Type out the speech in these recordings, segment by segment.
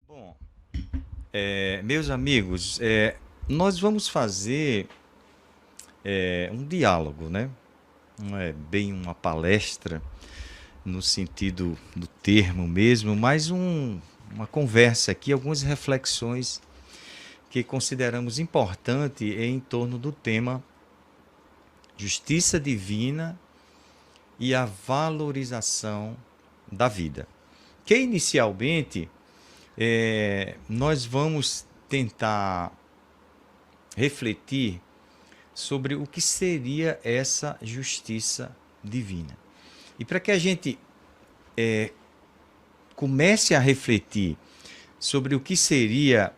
Bom, meus amigos, nós vamos fazer um diálogo, né? Não é bem uma palestra no sentido do termo mesmo, mas uma conversa aqui, algumas reflexões que consideramos importante em torno do tema justiça divina e a valorização da vida. Que inicialmente nós vamos tentar refletir sobre o que seria essa justiça divina. E para que a gente comece a refletir sobre o que seria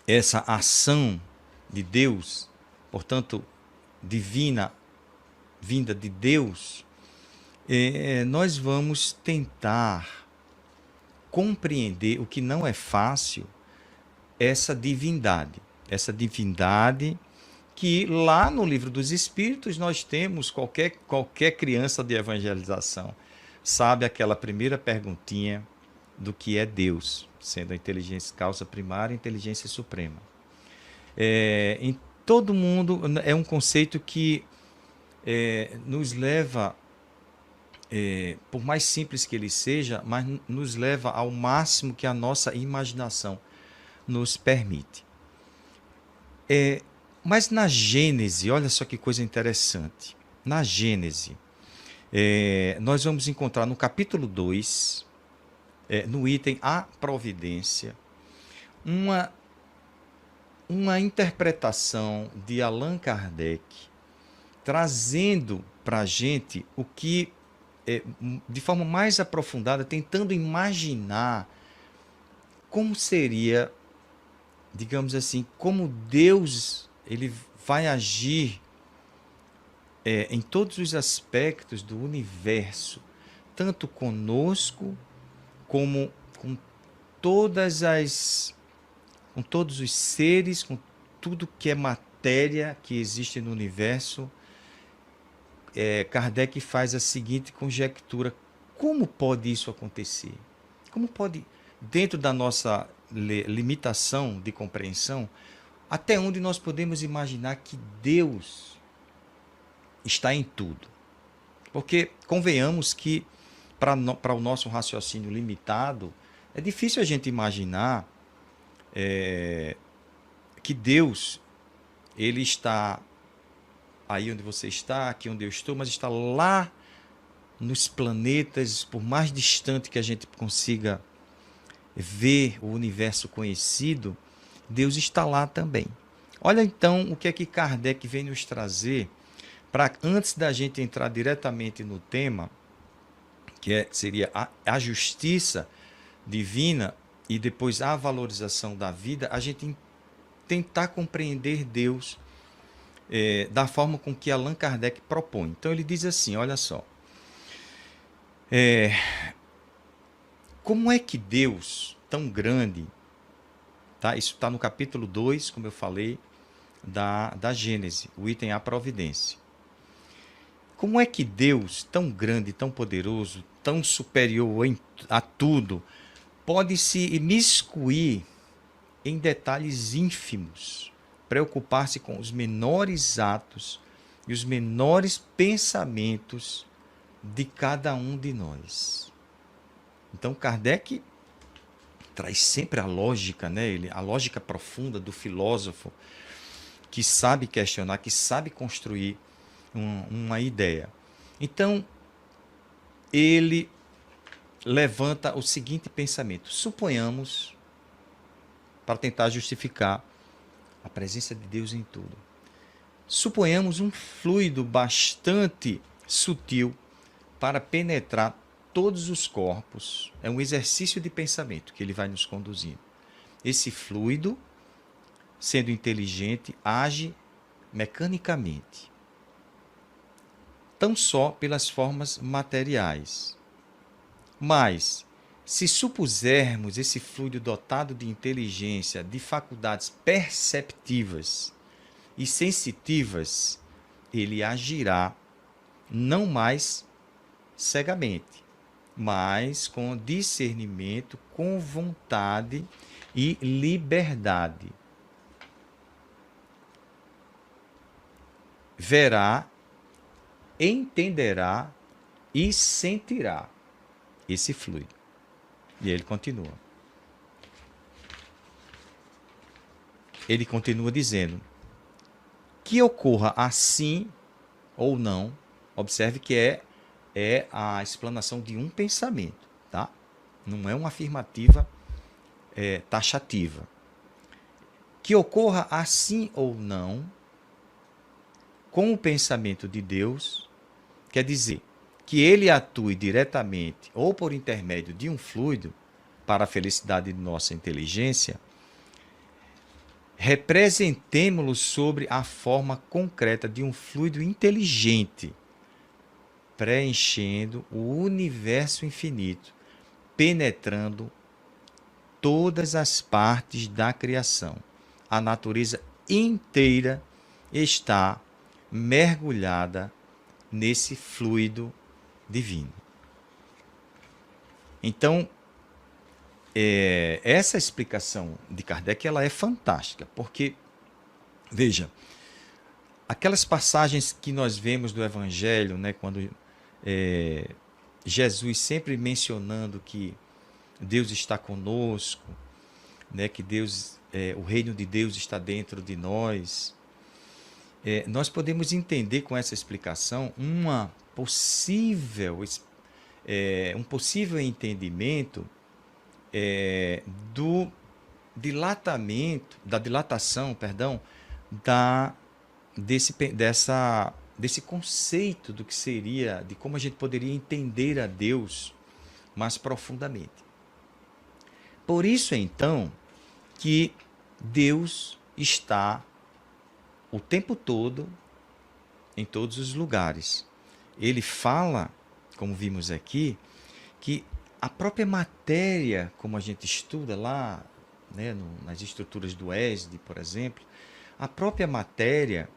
essa ação de Deus, portanto, divina, vinda de Deus, nós vamos tentar compreender o que não é fácil, essa divindade que lá no livro dos Espíritos nós temos, qualquer criança de evangelização sabe aquela primeira perguntinha do que é Deus, sendo a inteligência causa primária e a inteligência suprema. Em todo mundo é um conceito que nos leva, por mais simples que ele seja, mas nos leva ao máximo que a nossa imaginação nos permite. Mas na Gênese, olha só que coisa interessante. Na Gênese, nós vamos encontrar no capítulo 2, no item A Providência, uma, uma interpretação de Allan Kardec, trazendo para a gente o que, de forma mais aprofundada, tentando imaginar como seria, digamos assim, como Deus ele vai agir em todos os aspectos do universo, tanto conosco como com com todos os seres, com tudo que é matéria que existe no universo. Kardec faz a seguinte conjectura: como pode isso acontecer? Como pode, dentro da nossa limitação de compreensão, até onde nós podemos imaginar que Deus está em tudo? Porque convenhamos que, para o nosso raciocínio limitado, é difícil a gente imaginar que Deus ele está aí onde você está, aqui onde eu estou, mas está lá nos planetas, por mais distante que a gente consiga ver o universo conhecido, Deus está lá também. Olha então o que é que Kardec vem nos trazer, para antes da gente entrar diretamente no tema, seria a justiça divina e depois a valorização da vida, a gente tentar compreender Deus da forma com que Allan Kardec propõe. Então ele diz assim, olha só, como é que Deus, tão grande, tá? Isso está no capítulo 2, como eu falei, da Gênese, o item A Providência. Como é que Deus, tão grande, tão poderoso, tão superior a tudo, pode se imiscuir em detalhes ínfimos, preocupar-se com os menores atos e os menores pensamentos de cada um de nós? Então Kardec traz sempre a lógica, né? A lógica profunda do filósofo que sabe questionar, que sabe construir uma ideia. Então, ele levanta o seguinte pensamento: suponhamos, para tentar justificar a presença de Deus em tudo, suponhamos um fluido bastante sutil para penetrar todos os corpos. É um exercício de pensamento que ele vai nos conduzindo. Esse fluido, sendo inteligente, age mecanicamente, tão só pelas formas materiais. Mas, se supusermos esse fluido dotado de inteligência, de faculdades perceptivas e sensitivas, ele agirá não mais cegamente, mas com discernimento, com vontade e liberdade. Verá, entenderá e sentirá esse fluido. E ele continua. Ele continua dizendo que ocorra assim ou não. Observe que é a explanação de um pensamento, tá? Não é uma afirmativa taxativa. Que ocorra assim ou não, com o pensamento de Deus, quer dizer, que ele atue diretamente ou por intermédio de um fluido para a felicidade de nossa inteligência, representemo-lo sobre a forma concreta de um fluido inteligente, preenchendo o universo infinito, penetrando todas as partes da criação. A natureza inteira está mergulhada nesse fluido divino. Então, essa explicação de Kardec ela é fantástica, porque, veja, aquelas passagens que nós vemos do Evangelho, né, quando Jesus sempre mencionando que Deus está conosco, né, que Deus, o reino de Deus está dentro de nós, nós podemos entender com essa explicação um possível entendimento do dilatamento, da dilatação, perdão, desse conceito do que seria, de como a gente poderia entender a Deus mais profundamente. Por isso, então, que Deus está o tempo todo em todos os lugares. Ele fala, como vimos aqui, que a própria matéria, como a gente estuda lá, né, nas estruturas do ESD, por exemplo, a própria matéria,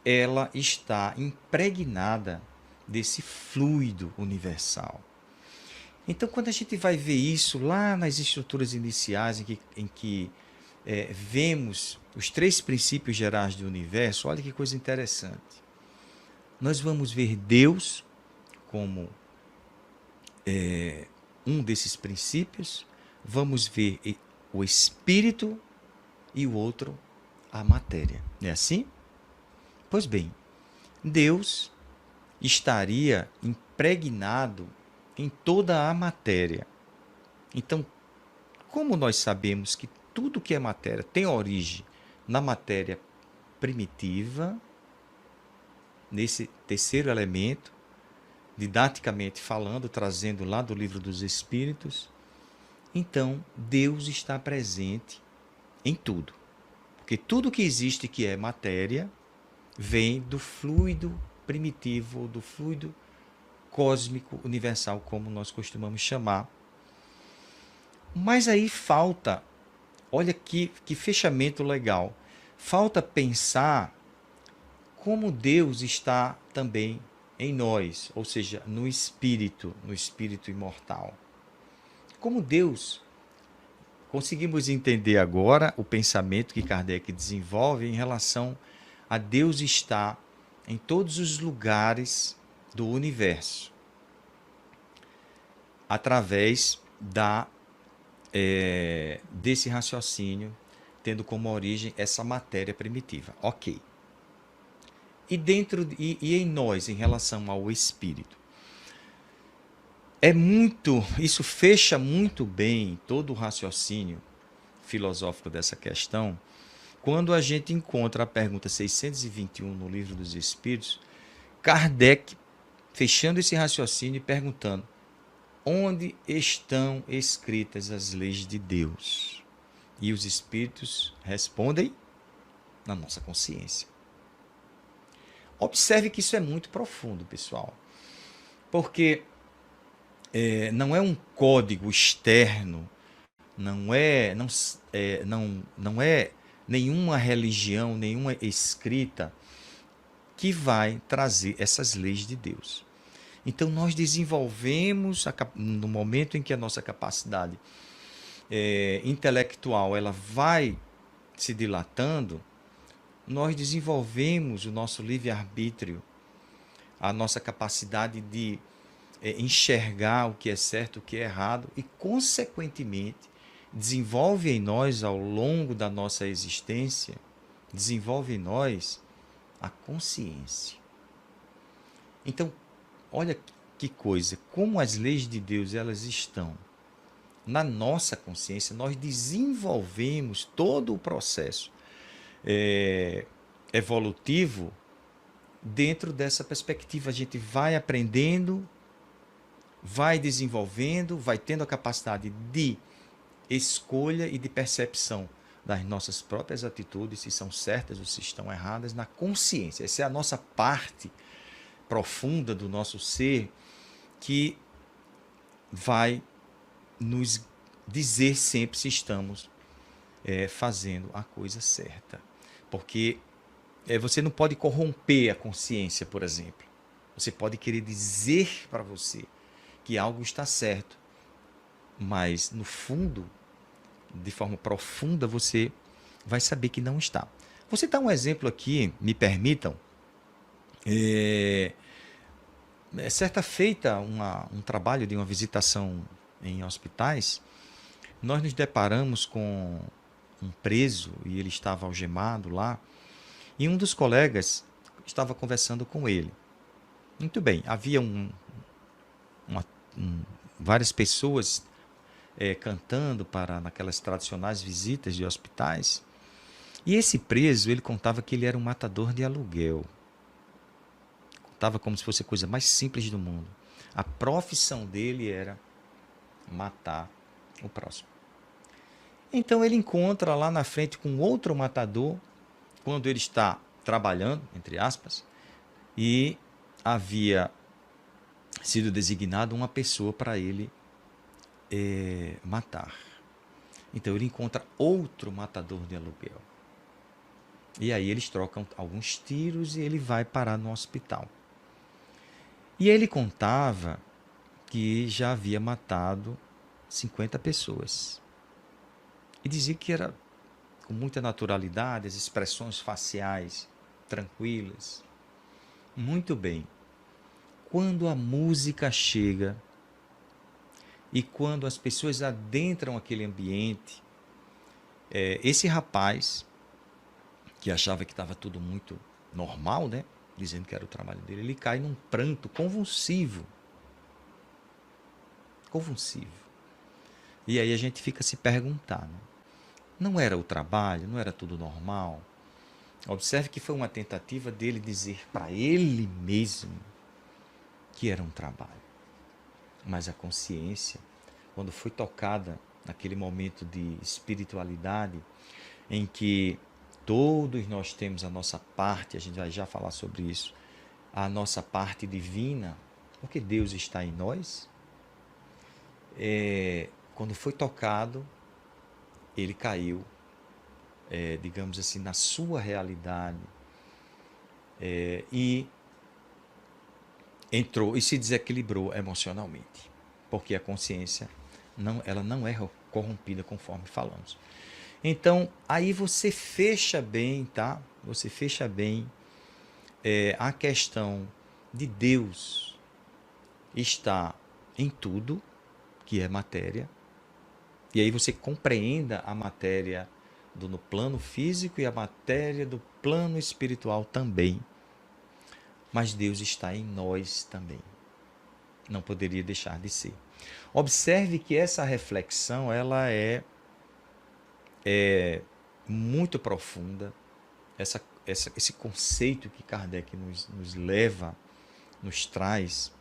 ela está impregnada desse fluido universal. Então, quando a gente vai ver isso lá nas estruturas iniciais, em que vemos os 3 princípios gerais do universo, olha que coisa interessante. Nós vamos ver Deus como um desses princípios, vamos ver o espírito e o outro a matéria. Não é assim? Pois bem, Deus estaria impregnado em toda a matéria. Então, como nós sabemos que tudo que é matéria tem origem na matéria primitiva, nesse terceiro elemento, didaticamente falando, trazendo lá do Livro dos Espíritos, então Deus está presente em tudo. Porque tudo que existe que é matéria vem do fluido primitivo, do fluido cósmico universal, como nós costumamos chamar. Mas aí falta, olha que fechamento legal, falta pensar como Deus está também em nós, ou seja, no espírito imortal. Como Deus, conseguimos entender agora o pensamento que Kardec desenvolve em relação a Deus estar em todos os lugares do universo, através desse raciocínio, tendo como origem essa matéria primitiva. Ok. E em nós, em relação ao espírito? Isso fecha muito bem todo o raciocínio filosófico dessa questão, quando a gente encontra a pergunta 621 no Livro dos Espíritos, Kardec fechando esse raciocínio e perguntando: onde estão escritas as leis de Deus? E os espíritos respondem: na nossa consciência. Observe que isso é muito profundo, pessoal, porque não é um código externo, não é nenhuma religião, nenhuma escrita que vai trazer essas leis de Deus. Então, nós desenvolvemos, no momento em que a nossa capacidade intelectual ela vai se dilatando, nós desenvolvemos o nosso livre-arbítrio, a nossa capacidade de enxergar o que é certo, o que é errado e, consequentemente, desenvolve em nós, ao longo da nossa existência, desenvolve em nós a consciência. Então, olha que coisa, como as leis de Deus elas estão na nossa consciência, nós desenvolvemos todo o processo evolutivo dentro dessa perspectiva. A gente vai aprendendo, vai desenvolvendo, vai tendo a capacidade de escolha e de percepção das nossas próprias atitudes, se são certas ou se estão erradas, na consciência. Essa é a nossa parte profunda do nosso ser que vai nos dizer sempre se estamos fazendo a coisa certa. Porque você não pode corromper a consciência, por exemplo. Você pode querer dizer para você que algo está certo, mas no fundo, de forma profunda, você vai saber que não está. Vou citar um exemplo aqui, me permitam. Certa feita, um trabalho de uma visitação em hospitais, nós nos deparamos com um preso e ele estava algemado lá, e um dos colegas estava conversando com ele. Muito bem, havia várias pessoas cantando naquelas tradicionais visitas de hospitais, e esse preso, ele contava que ele era um matador de aluguel. Contava como se fosse a coisa mais simples do mundo. A profissão dele era matar o próximo. Então ele encontra lá na frente com outro matador, quando ele está trabalhando, entre aspas, e havia sido designado uma pessoa para ele matar. Então ele encontra outro matador de aluguel. E aí eles trocam alguns tiros e ele vai parar no hospital. E ele contava que já havia matado 50 pessoas. E dizia que era com muita naturalidade, as expressões faciais tranquilas. Muito bem. Quando a música chega e quando as pessoas adentram aquele ambiente, esse rapaz, que achava que estava tudo muito normal, né? Dizendo que era o trabalho dele, ele cai num pranto convulsivo. Convulsivo. E aí a gente fica se perguntando, não era o trabalho, não era tudo normal? Observe que foi uma tentativa dele dizer para ele mesmo que era um trabalho. Mas a consciência, quando foi tocada naquele momento de espiritualidade, em que todos nós temos a nossa parte, a gente vai já falar sobre isso, a nossa parte divina, porque Deus está em nós. Quando foi tocado, ele caiu, digamos assim, na sua realidade, e entrou e se desequilibrou emocionalmente, porque a consciência ela não é corrompida, conforme falamos. Então, aí você fecha bem, tá? Você fecha bem a questão de Deus estar em tudo que é matéria, e aí você compreenda a matéria no plano físico e a matéria do plano espiritual também. Mas Deus está em nós também. Não poderia deixar de ser. Observe que essa reflexão ela é muito profunda. Esse conceito que Kardec nos leva, nos traz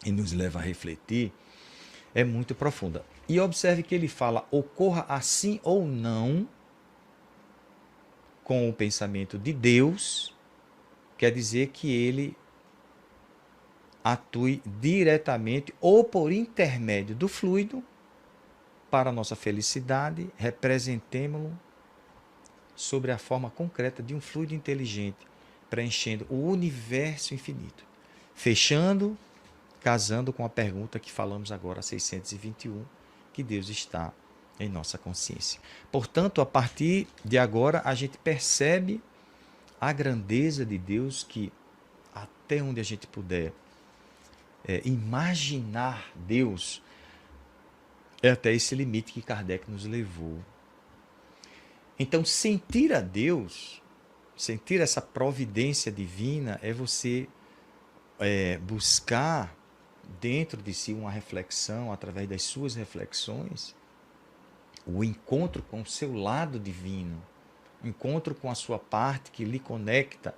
e nos leva a refletir, é muito profunda. E observe que ele fala, ocorra assim ou não, com o pensamento de Deus, quer dizer que ele atue diretamente ou por intermédio do fluido para a nossa felicidade, representemo-lo sobre a forma concreta de um fluido inteligente, preenchendo o universo infinito, fechando casando com a pergunta que falamos agora, 621, que Deus está em nossa consciência. Portanto, a partir de agora, a gente percebe a grandeza de Deus, que até onde a gente puder imaginar Deus, é até esse limite que Kardec nos levou. Então, sentir a Deus, sentir essa providência divina, é você buscar dentro de si uma reflexão, através das suas reflexões, o encontro com o seu lado divino, o encontro com a sua parte que lhe conecta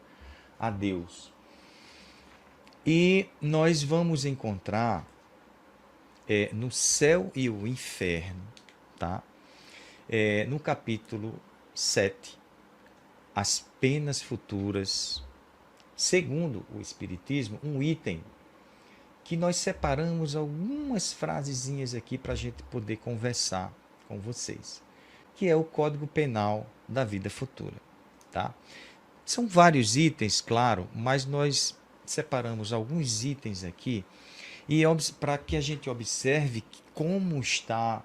a Deus. E nós vamos encontrar no céu e o inferno, tá? No capítulo 7, as penas futuras, segundo o Espiritismo, um item que nós separamos algumas frasezinhas aqui para a gente poder conversar com vocês, que é o Código Penal da Vida Futura, tá? São vários itens, claro, mas nós separamos alguns itens aqui e para que a gente observe como está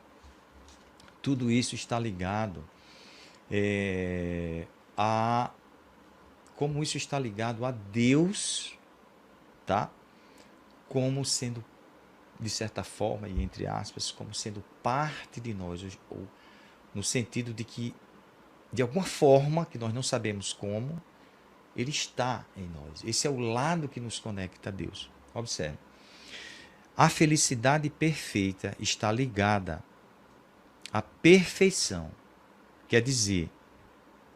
tudo isso está ligado como isso está ligado a Deus, tá? Como sendo, de certa forma, e entre aspas, como sendo parte de nós, ou no sentido de que, de alguma forma, que nós não sabemos como, ele está em nós. Esse é o lado que nos conecta a Deus. Observe. A felicidade perfeita está ligada à perfeição, quer dizer,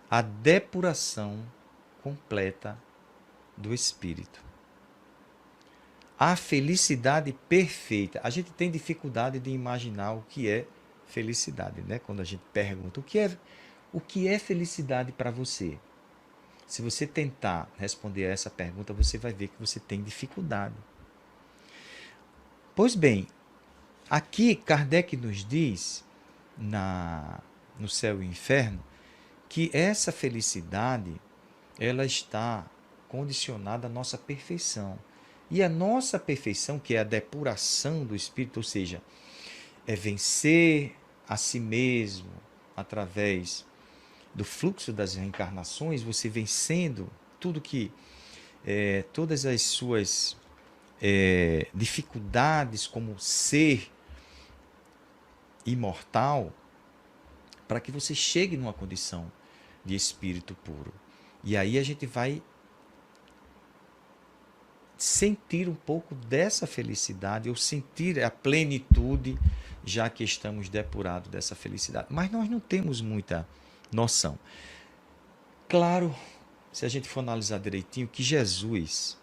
à depuração completa do espírito. A felicidade perfeita. A gente tem dificuldade de imaginar o que é felicidade, né? Quando a gente pergunta o que é felicidade para você. Se você tentar responder a essa pergunta, você vai ver que você tem dificuldade. Pois bem, aqui Kardec nos diz, no céu e inferno, que essa felicidade ela está condicionada à nossa perfeição. E a nossa perfeição, que é a depuração do espírito, ou seja, é vencer a si mesmo através do fluxo das reencarnações, você vencendo tudo que todas as suas dificuldades como ser imortal, para que você chegue numa condição de espírito puro. E aí a gente vai sentir um pouco dessa felicidade, ou sentir a plenitude, já que estamos depurados dessa felicidade. Mas nós não temos muita noção. Claro, se a gente for analisar direitinho, que Jesus,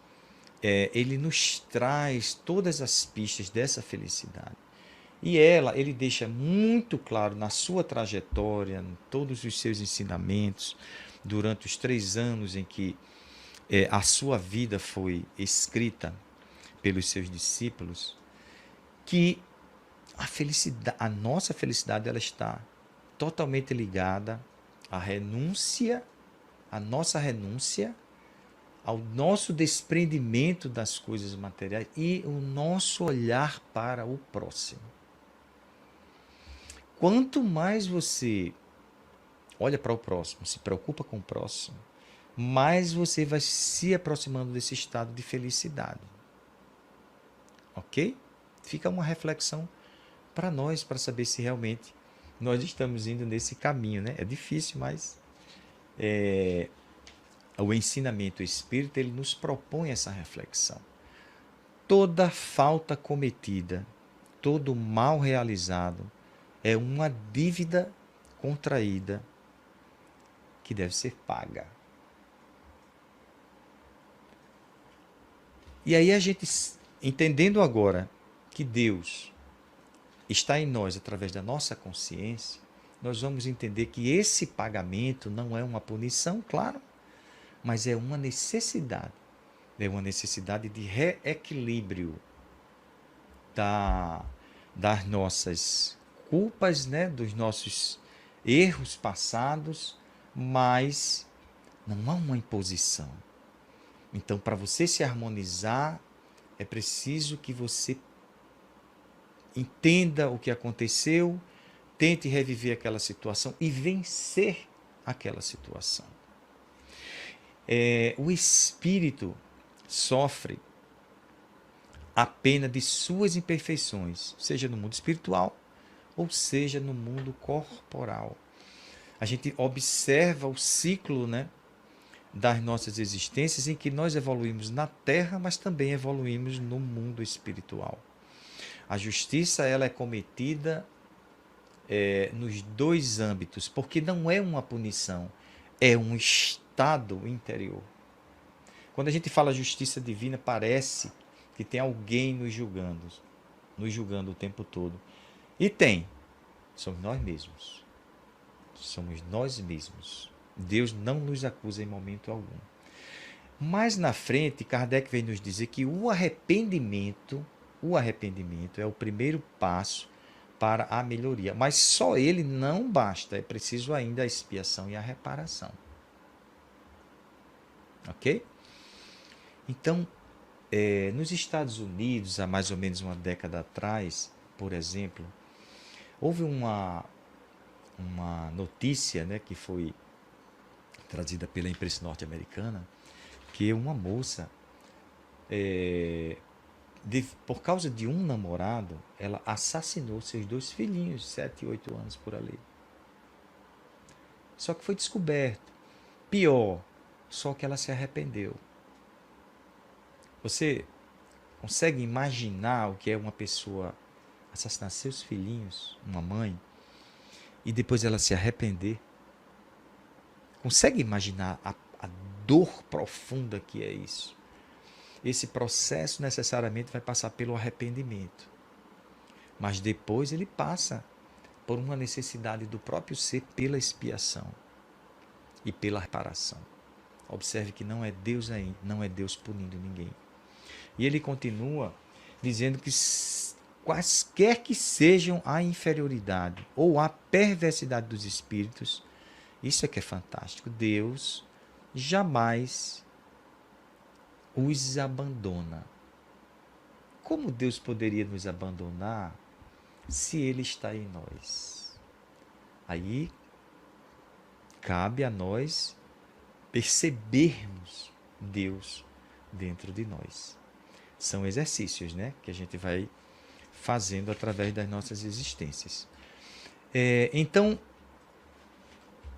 ele nos traz todas as pistas dessa felicidade. E ele deixa muito claro na sua trajetória, em todos os seus ensinamentos, durante os 3 anos em que a sua vida foi escrita pelos seus discípulos, que a nossa felicidade ela está totalmente ligada à renúncia, à nossa renúncia, ao nosso desprendimento das coisas materiais e o nosso olhar para o próximo. Quanto mais você olha para o próximo, se preocupa com o próximo, mais você vai se aproximando desse estado de felicidade. Ok? Fica uma reflexão para nós, para saber se realmente nós estamos indo nesse caminho, né? É difícil, mas o ensinamento espírita ele nos propõe essa reflexão. Toda falta cometida, todo mal realizado é uma dívida contraída que deve ser paga. E aí a gente, entendendo agora que Deus está em nós através da nossa consciência, nós vamos entender que esse pagamento não é uma punição, claro, mas é uma necessidade. É uma necessidade de reequilíbrio das nossas culpas, né, dos nossos erros passados, mas não há uma imposição. Então, para você se harmonizar É preciso que você entenda o que aconteceu, tente reviver aquela situação e vencer aquela situação. O espírito sofre a pena de suas imperfeições, seja no mundo espiritual ou seja no mundo corporal. A gente observa o ciclo, né, das nossas existências em que nós evoluímos na Terra, mas também evoluímos no mundo espiritual. A justiça ela é cometida nos dois âmbitos, porque não é uma punição, é um estado interior. Quando a gente fala justiça divina, parece que tem alguém nos julgando o tempo todo. E tem, somos nós mesmos. Somos nós mesmos. Deus não nos acusa em momento algum. Mais na frente, Kardec vem nos dizer que o arrependimento é o primeiro passo para a melhoria. Mas só ele não basta, é preciso ainda a expiação e a reparação. Ok? Então, nos Estados Unidos, há mais ou menos uma década atrás, por exemplo, houve uma notícia, né, que foi trazida pela imprensa norte-americana, que uma moça, por causa de um namorado, ela assassinou seus 2 filhinhos, 7 e 8 anos por ali. Só que foi descoberto. Pior, só que ela se arrependeu. Você consegue imaginar o que é uma pessoa assassinar seus filhinhos, uma mãe, e depois ela se arrepender? Consegue imaginar a dor profunda que é isso? Esse processo necessariamente vai passar pelo arrependimento. Mas depois ele passa por uma necessidade do próprio ser pela expiação e pela reparação. Observe que não é Deus aí, não é Deus punindo ninguém. E ele continua dizendo que quaisquer que sejam a inferioridade ou a perversidade dos espíritos, isso é que é fantástico. Deus jamais os abandona. Como Deus poderia nos abandonar se Ele está em nós? Aí cabe a nós percebermos Deus dentro de nós. São exercícios, né, que a gente vai fazendo através das nossas existências. Então,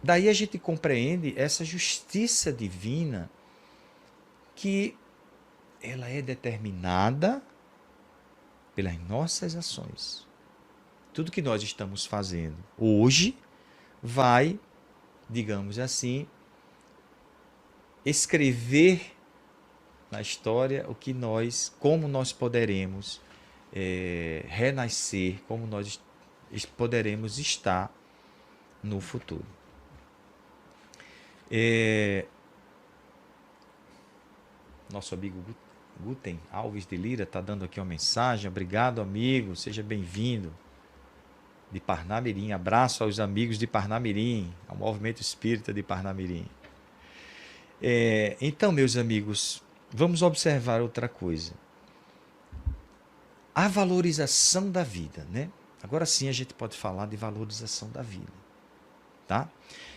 daí a gente compreende essa justiça divina que ela é determinada pelas nossas ações. Tudo que nós estamos fazendo hoje vai, digamos assim, escrever na história como nós poderemos renascer, como nós poderemos estar no futuro. Nosso amigo Guten Alves de Lira está dando aqui uma mensagem. Obrigado, amigo. Seja bem-vindo. De Parnamirim. Abraço aos amigos de Parnamirim, ao Movimento Espírita de Parnamirim. Então, meus amigos, vamos observar outra coisa. A valorização da vida, né? Agora sim a gente pode falar de valorização da vida, tá?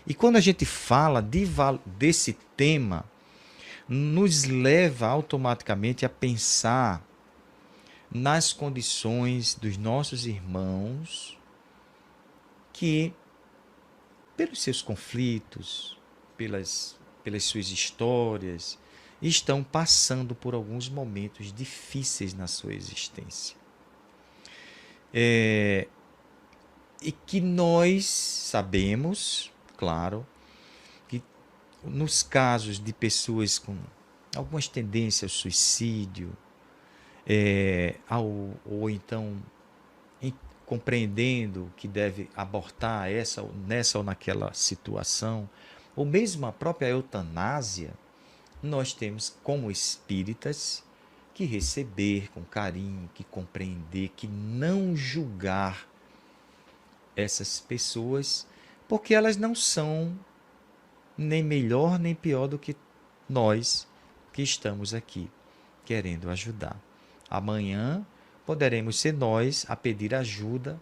E quando a gente fala desse tema, nos leva automaticamente a pensar nas condições dos nossos irmãos que, pelos seus conflitos, pelas suas histórias, estão passando por alguns momentos difíceis na sua existência. E que nós sabemos, claro, que nos casos de pessoas com algumas tendências ao suicídio, ou então compreendendo que deve abortar nessa ou naquela situação, ou mesmo a própria eutanásia, nós temos, como espíritas, que receber com carinho, que compreender, que não julgar essas pessoas, porque elas não são nem melhor nem pior do que nós que estamos aqui querendo ajudar. Amanhã poderemos ser nós a pedir ajuda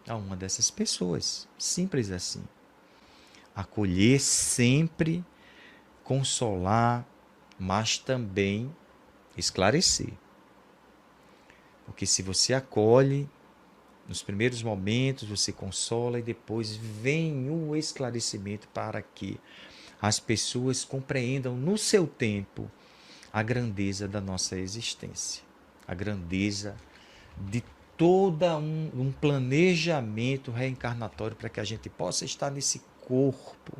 a uma dessas pessoas. Simples assim. Acolher sempre, consolar, mas também esclarecer. Porque se você acolhe, nos primeiros momentos você consola e depois vem o esclarecimento para que as pessoas compreendam no seu tempo a grandeza da nossa existência, a grandeza de todo um planejamento reencarnatório para que a gente possa estar nesse corpo,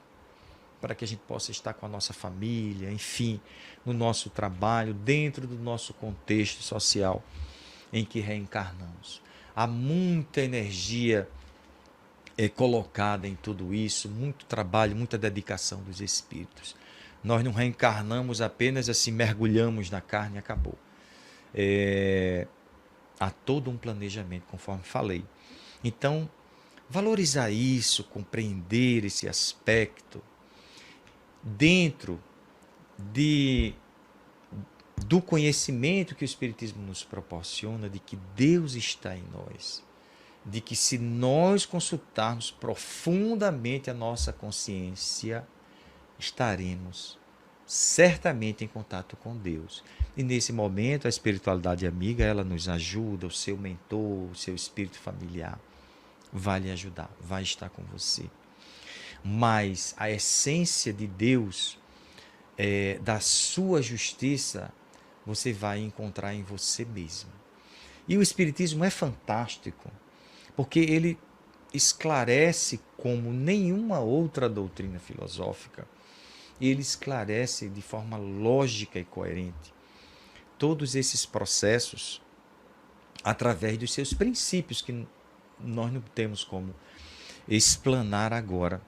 para que a gente possa estar com a nossa família, enfim, no nosso trabalho, dentro do nosso contexto social em que reencarnamos. Há muita energia colocada em tudo isso, muito trabalho, muita dedicação dos espíritos. Nós não reencarnamos apenas assim, mergulhamos na carne e acabou. Há todo um planejamento, conforme falei. Então, valorizar isso, compreender esse aspecto dentro do conhecimento que o Espiritismo nos proporciona de que Deus está em nós, de que se nós consultarmos profundamente a nossa consciência, estaremos certamente em contato com Deus. E nesse momento a espiritualidade amiga, ela nos ajuda, o seu mentor, o seu espírito familiar vai lhe ajudar, vai estar com você. Mas a essência de Deus, da sua justiça, você vai encontrar em você mesmo. E o Espiritismo é fantástico, porque ele esclarece como nenhuma outra doutrina filosófica. Ele esclarece de forma lógica e coerente todos esses processos através dos seus princípios, que nós não temos como explanar agora.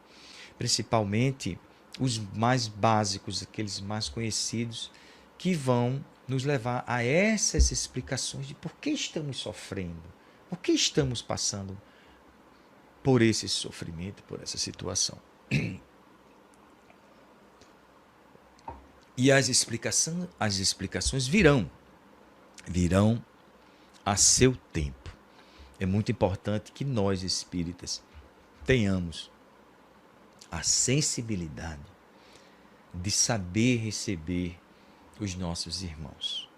Principalmente os mais básicos, aqueles mais conhecidos, que vão nos levar a essas explicações de por que estamos sofrendo, por que estamos passando por esse sofrimento, por essa situação. E as explicações virão a seu tempo. É muito importante que nós, espíritas, tenhamos a sensibilidade de saber receber os nossos irmãos.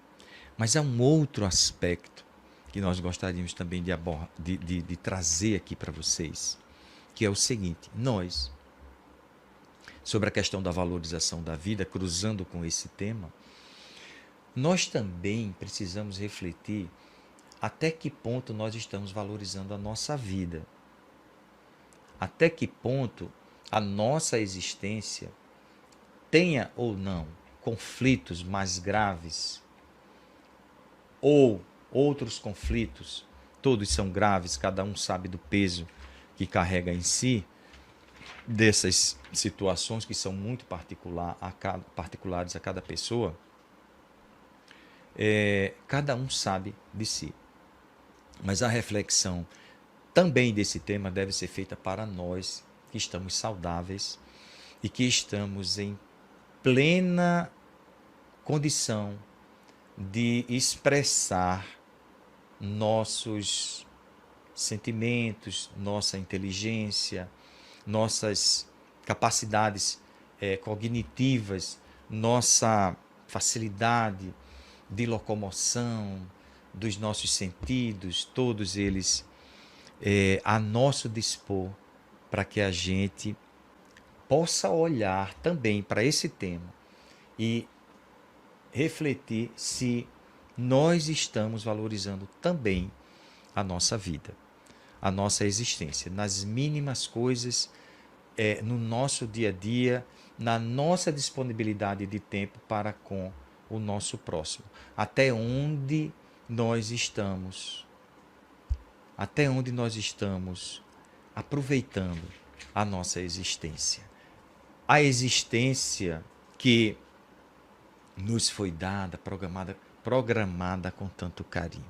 Mas há um outro aspecto que nós gostaríamos também de trazer aqui para vocês, que é o seguinte: nós, sobre a questão da valorização da vida, cruzando com esse tema, nós também precisamos refletir até que ponto nós estamos valorizando a nossa vida. Até que ponto a nossa existência tenha ou não conflitos mais graves ou outros conflitos, todos são graves, cada um sabe do peso que carrega em si, dessas situações que são muito particulares a cada pessoa, cada um sabe de si. Mas a reflexão também desse tema deve ser feita para nós que estamos saudáveis e que estamos em plena condição de expressar nossos sentimentos, nossa inteligência, nossas capacidades cognitivas, nossa facilidade de locomoção, dos nossos sentidos, todos eles a nosso dispor, para que a gente possa olhar também para esse tema e refletir se nós estamos valorizando também a nossa vida, a nossa existência, nas mínimas coisas, no nosso dia a dia, na nossa disponibilidade de tempo para com o nosso próximo. Até onde nós estamos aproveitando a nossa existência. A existência que nos foi dada, programada com tanto carinho.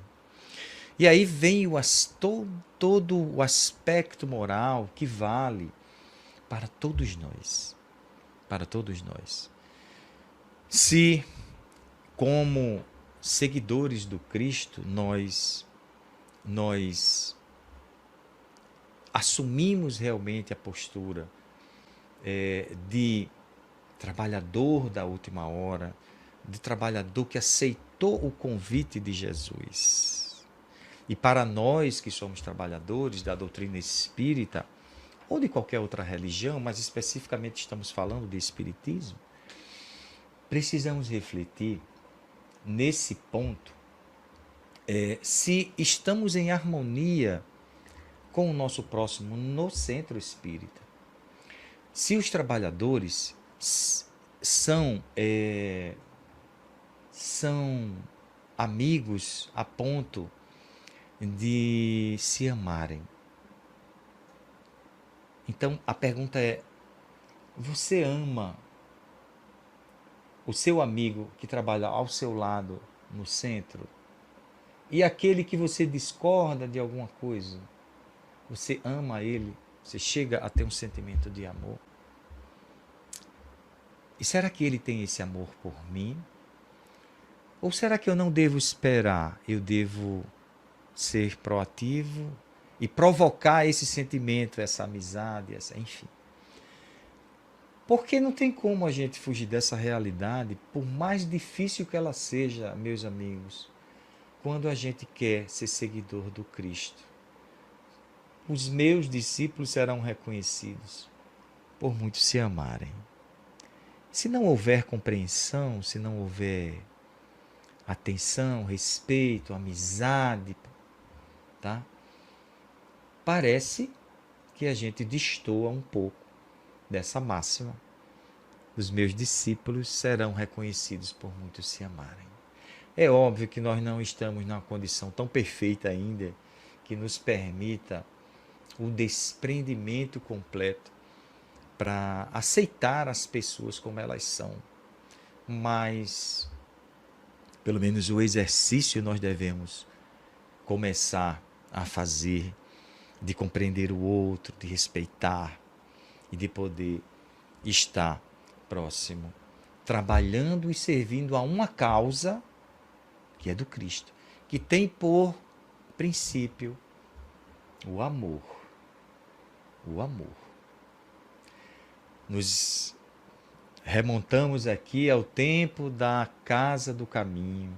E aí vem todo o aspecto moral que vale para todos nós. Para todos nós. Se, como seguidores do Cristo, nós assumimos realmente a postura de trabalhador da última hora, de trabalhador que aceitou o convite de Jesus. E para nós que somos trabalhadores da doutrina espírita, ou de qualquer outra religião, mas especificamente estamos falando de espiritismo, precisamos refletir nesse ponto se estamos em harmonia com o nosso próximo no centro espírita. Se os trabalhadores são amigos a ponto de se amarem. Então a pergunta é: você ama o seu amigo que trabalha ao seu lado no centro? E aquele que você discorda de alguma coisa, você ama ele? Você chega a ter um sentimento de amor? E será que ele tem esse amor por mim? Ou será que eu não devo esperar? Eu devo ser proativo e provocar esse sentimento, essa amizade, enfim. Porque não tem como a gente fugir dessa realidade, por mais difícil que ela seja, meus amigos, quando a gente quer ser seguidor do Cristo. Os meus discípulos serão reconhecidos por muitos se amarem. Se não houver compreensão, se não houver atenção, respeito, amizade, tá? Parece que a gente destoa um pouco dessa máxima. Os meus discípulos serão reconhecidos por muitos se amarem. É óbvio que nós não estamos numa condição tão perfeita ainda que nos permita o desprendimento completo para aceitar as pessoas como elas são. Mas, pelo menos o exercício nós devemos começar a fazer, de compreender o outro, de respeitar e de poder estar próximo, trabalhando e servindo a uma causa que é do Cristo, que tem por princípio o amor. O amor. Nos remontamos aqui ao tempo da Casa do Caminho,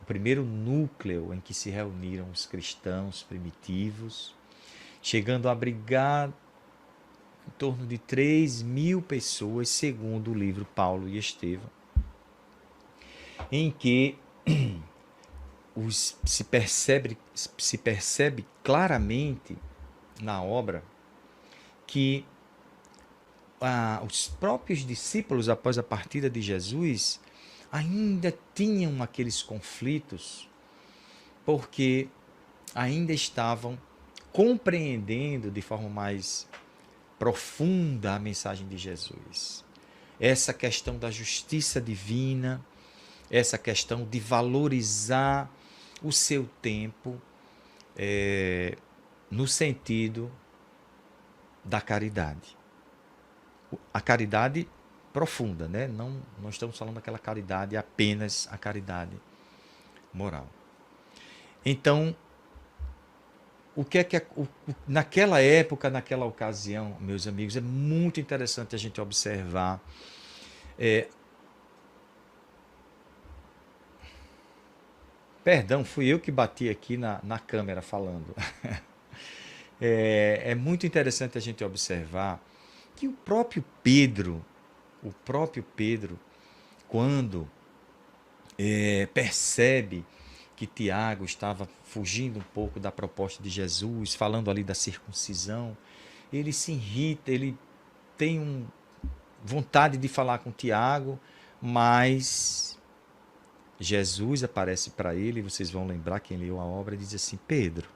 o primeiro núcleo em que se reuniram os cristãos primitivos, chegando a abrigar em torno de 3.000 pessoas, segundo o livro Paulo e Estevão, em que se percebe claramente na obra que os próprios discípulos, após a partida de Jesus, ainda tinham aqueles conflitos, porque ainda estavam compreendendo de forma mais profunda a mensagem de Jesus. Essa questão da justiça divina, essa questão de valorizar o seu tempo no sentido da caridade. A caridade profunda, né? Não estamos falando daquela caridade, apenas a caridade moral. Então, o que é que naquela época, naquela ocasião, meus amigos, é muito interessante a gente observar Perdão, fui eu que bati aqui na câmera falando. É muito interessante a gente observar que o próprio Pedro, quando percebe que Tiago estava fugindo um pouco da proposta de Jesus, falando ali da circuncisão, ele se irrita, ele tem vontade de falar com Tiago, mas Jesus aparece para ele, vocês vão lembrar, quem leu a obra, e diz assim: Pedro,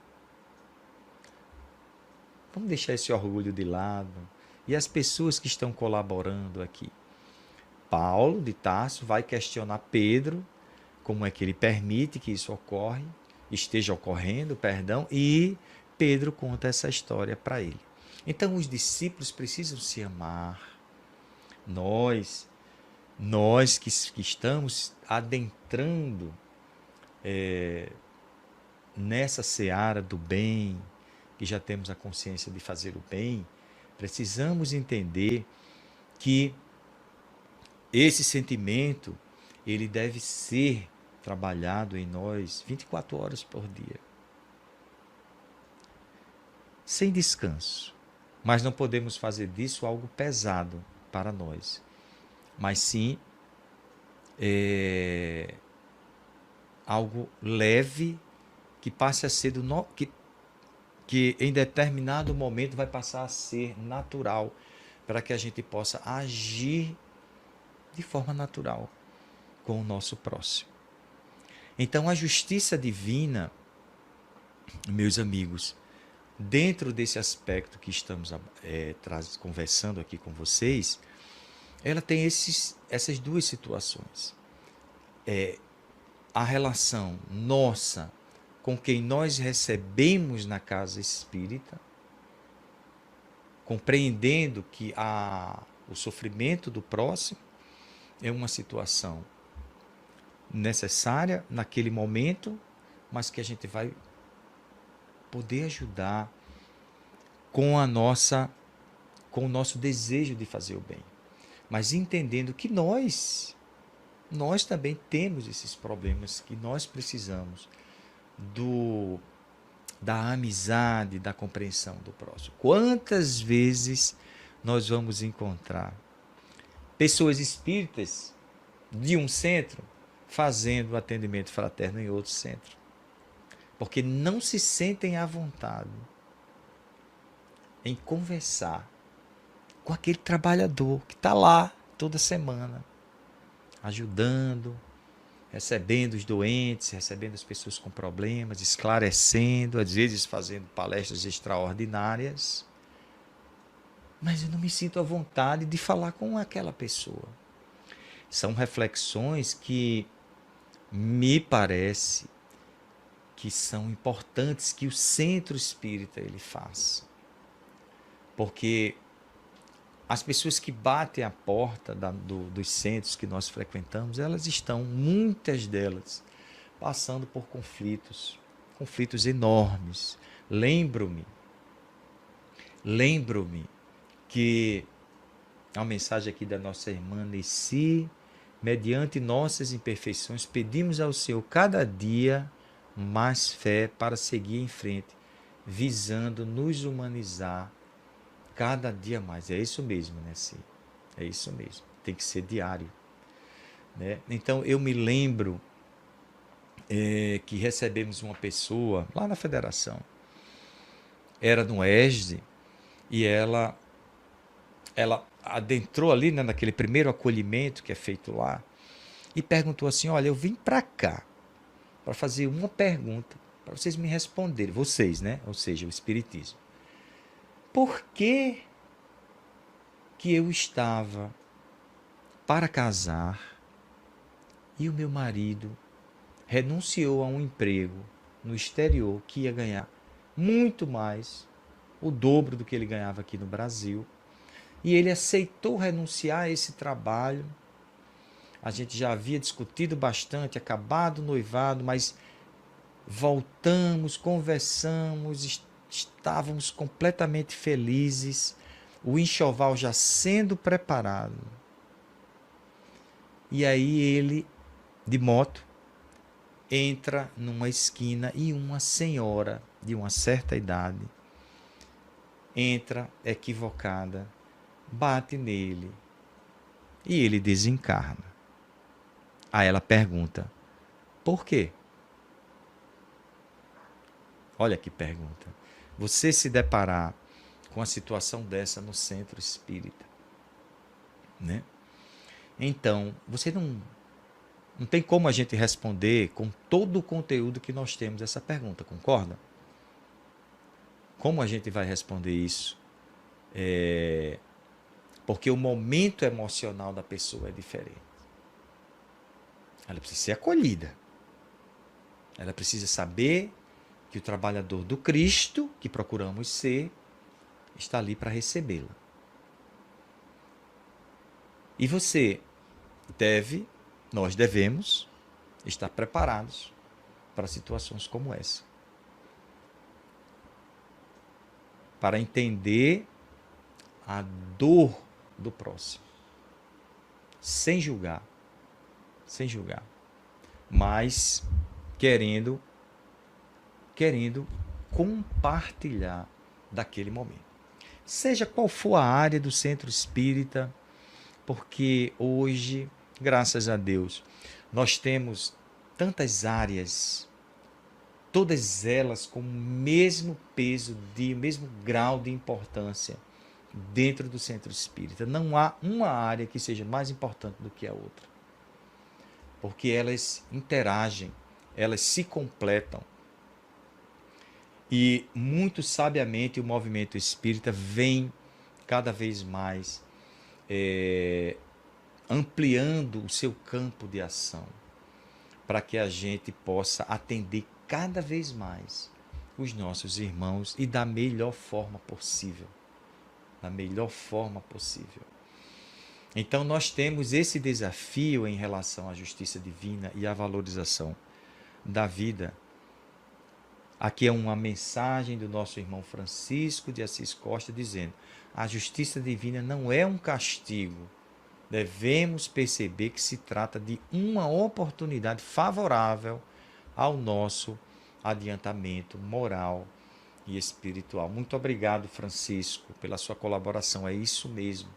vamos deixar esse orgulho de lado. E as pessoas que estão colaborando aqui. Paulo de Tarso vai questionar Pedro, como é que ele permite que isso esteja ocorrendo, e Pedro conta essa história para ele. Então os discípulos precisam se amar. Nós que estamos adentrando nessa seara do bem, que já temos a consciência de fazer o bem, precisamos entender que esse sentimento ele deve ser trabalhado em nós 24 horas por dia, sem descanso. Mas não podemos fazer disso algo pesado para nós, mas sim algo leve que passe a ser que em determinado momento vai passar a ser natural, para que a gente possa agir de forma natural com o nosso próximo. Então, a justiça divina, meus amigos, dentro desse aspecto que estamos conversando aqui com vocês, ela tem essas duas situações. A relação nossa com quem nós recebemos na casa espírita, compreendendo que o sofrimento do próximo é uma situação necessária naquele momento, mas que a gente vai poder ajudar com o nosso desejo de fazer o bem. Mas entendendo que nós também temos esses problemas, que nós precisamos da amizade, da compreensão do próximo. Quantas vezes nós vamos encontrar pessoas espíritas de um centro fazendo atendimento fraterno em outro centro, porque não se sentem à vontade em conversar com aquele trabalhador que está lá toda semana, ajudando, recebendo os doentes, recebendo as pessoas com problemas, esclarecendo, às vezes fazendo palestras extraordinárias. Mas eu não me sinto à vontade de falar com aquela pessoa. São reflexões que me parece que são importantes que o centro espírita ele faça. Porque as pessoas que batem a porta dos centros que nós frequentamos, elas estão, muitas delas, passando por conflitos enormes. Lembro-me que a mensagem aqui da nossa irmã Nessi, mediante nossas imperfeições, pedimos ao Senhor cada dia mais fé para seguir em frente, visando nos humanizar cada dia mais. É isso mesmo, né, Sim? É isso mesmo. Tem que ser diário. Né? Então, eu me lembro que recebemos uma pessoa lá na federação. Era no ESD e ela adentrou ali, né, naquele primeiro acolhimento que é feito lá e perguntou assim, olha, eu vim para cá para fazer uma pergunta para vocês me responderem. Vocês, né? Ou seja, o Espiritismo. Por que eu estava para casar e o meu marido renunciou a um emprego no exterior que ia ganhar muito mais, o dobro do que ele ganhava aqui no Brasil, e ele aceitou renunciar a esse trabalho. A gente já havia discutido bastante, acabado o noivado, mas voltamos, conversamos, estávamos completamente felizes, o enxoval já sendo preparado. E aí ele, de moto, entra numa esquina e uma senhora de uma certa idade entra equivocada, bate nele e ele desencarna. Aí ela pergunta, por quê? Olha que pergunta. Você se deparar com a situação dessa no centro espírita, né? Então, você não tem como a gente responder com todo o conteúdo que nós temos essa pergunta, concorda? Como a gente vai responder isso? Porque o momento emocional da pessoa é diferente. Ela precisa ser acolhida. Ela precisa saber que o trabalhador do Cristo, que procuramos ser, está ali para recebê-la. E nós devemos estar preparados para situações como essa. Para entender a dor do próximo. Sem julgar. Sem julgar. Mas querendo compartilhar daquele momento. Seja qual for a área do centro espírita, porque hoje, graças a Deus, nós temos tantas áreas, todas elas com o mesmo peso, o mesmo grau de importância dentro do centro espírita. Não há uma área que seja mais importante do que a outra, porque elas interagem, elas se completam. E muito sabiamente o movimento espírita vem cada vez mais ampliando o seu campo de ação, para que a gente possa atender cada vez mais os nossos irmãos e da melhor forma possível. Da melhor forma possível. Então nós temos esse desafio em relação à justiça divina e à valorização da vida. Aqui é uma mensagem do nosso irmão Francisco de Assis Costa dizendo: a justiça divina não é um castigo. Devemos perceber que se trata de uma oportunidade favorável ao nosso adiantamento moral e espiritual. Muito obrigado, Francisco, pela sua colaboração. É isso mesmo.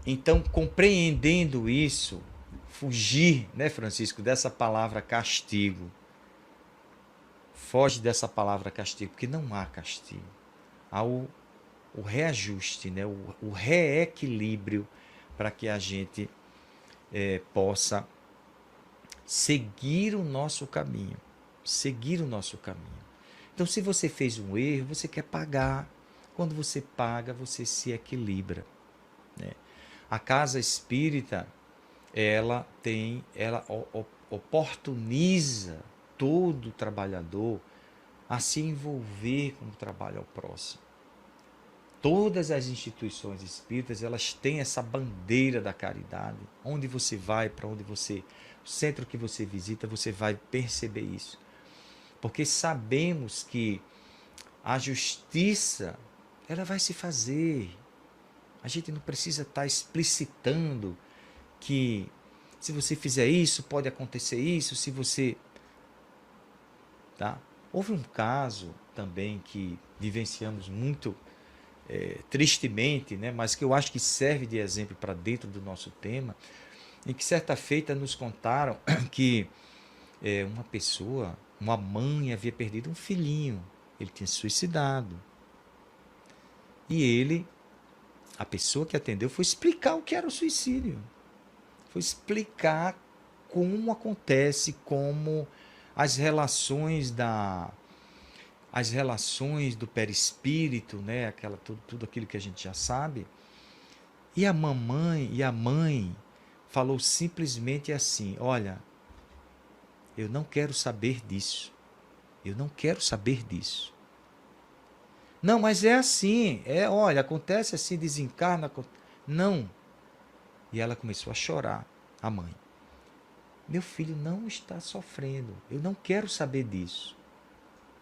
Então, compreendendo isso, fugir, né, Francisco, dessa palavra castigo. Foge dessa palavra castigo, porque não há castigo. Há o reajuste, né? o reequilíbrio para que a gente possa seguir o nosso caminho. Seguir o nosso caminho. Então, se você fez um erro, você quer pagar. Quando você paga, você se equilibra. Né? A casa espírita, ela oportuniza todo trabalhador a se envolver com o trabalho ao próximo. Todas as instituições espíritas, elas têm essa bandeira da caridade. Onde você vai, para onde você, o centro que você visita, você vai perceber isso. Porque sabemos que a justiça, ela vai se fazer. A gente não precisa estar explicitando que se você fizer isso, pode acontecer isso, se você... Tá? Houve um caso também que vivenciamos muito tristemente, né? Mas que eu acho que serve de exemplo para dentro do nosso tema, em que certa feita nos contaram que uma pessoa, uma mãe havia perdido um filhinho, ele tinha se suicidado. E a pessoa que atendeu foi explicar o que era o suicídio. Foi explicar como acontece, como as relações do perispírito, né? Tudo aquilo que a gente já sabe. E a mãe falou simplesmente assim: olha, eu não quero saber disso. Eu não quero saber disso. Não, mas é assim. Olha, acontece assim, desencarna. Não. E ela começou a chorar, a mãe. Meu filho não está sofrendo. Eu não quero saber disso.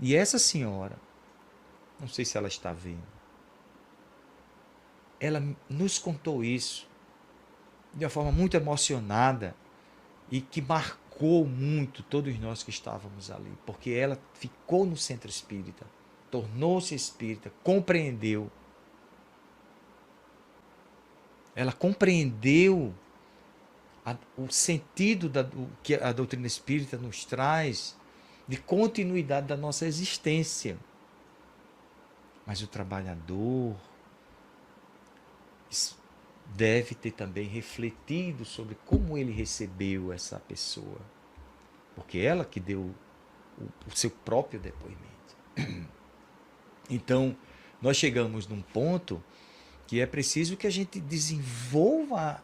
E essa senhora, não sei se ela está vendo, ela nos contou isso de uma forma muito emocionada e que marcou muito todos nós que estávamos ali, porque ela ficou no centro espírita, tornou-se espírita, compreendeu. Ela compreendeu o sentido que a doutrina espírita nos traz de continuidade da nossa existência. Mas o trabalhador deve ter também refletido sobre como ele recebeu essa pessoa, porque ela que deu o seu próprio depoimento. Então, nós chegamos num ponto que é preciso que a gente desenvolva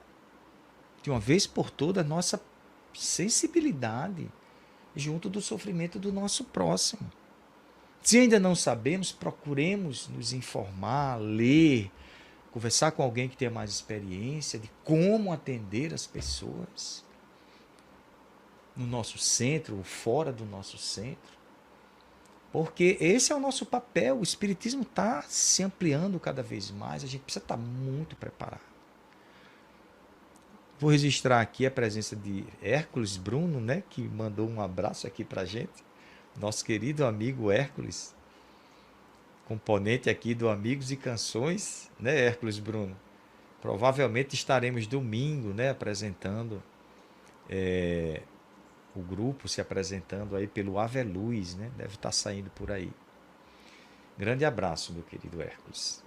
de uma vez por todas a nossa sensibilidade junto do sofrimento do nosso próximo. Se ainda não sabemos, procuremos nos informar, ler, conversar com alguém que tenha mais experiência de como atender as pessoas. no nosso centro ou fora do nosso centro, porque esse é o nosso papel. O Espiritismo está se ampliando cada vez mais, a gente precisa estar muito preparado. Vou registrar aqui a presença de Hércules Bruno, né, que mandou um abraço aqui para a gente, nosso querido amigo Hércules, componente aqui do Amigos e Canções, né, Hércules Bruno? Provavelmente estaremos domingo, né, apresentando o grupo, se apresentando aí pelo Aveluz, né? Deve estar saindo por aí. Grande abraço, meu querido Hércules.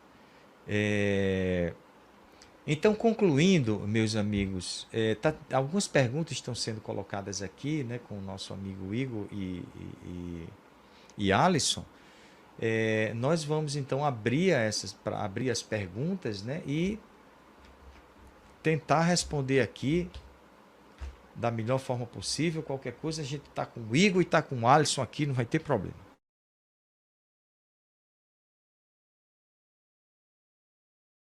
Então, concluindo, meus amigos, algumas perguntas estão sendo colocadas aqui, né, com o nosso amigo Igor e Alisson. Nós vamos então abrir as perguntas, né, e tentar responder aqui da melhor forma possível. Qualquer coisa, a gente está com o Igor e está com o Alisson aqui, não vai ter problema.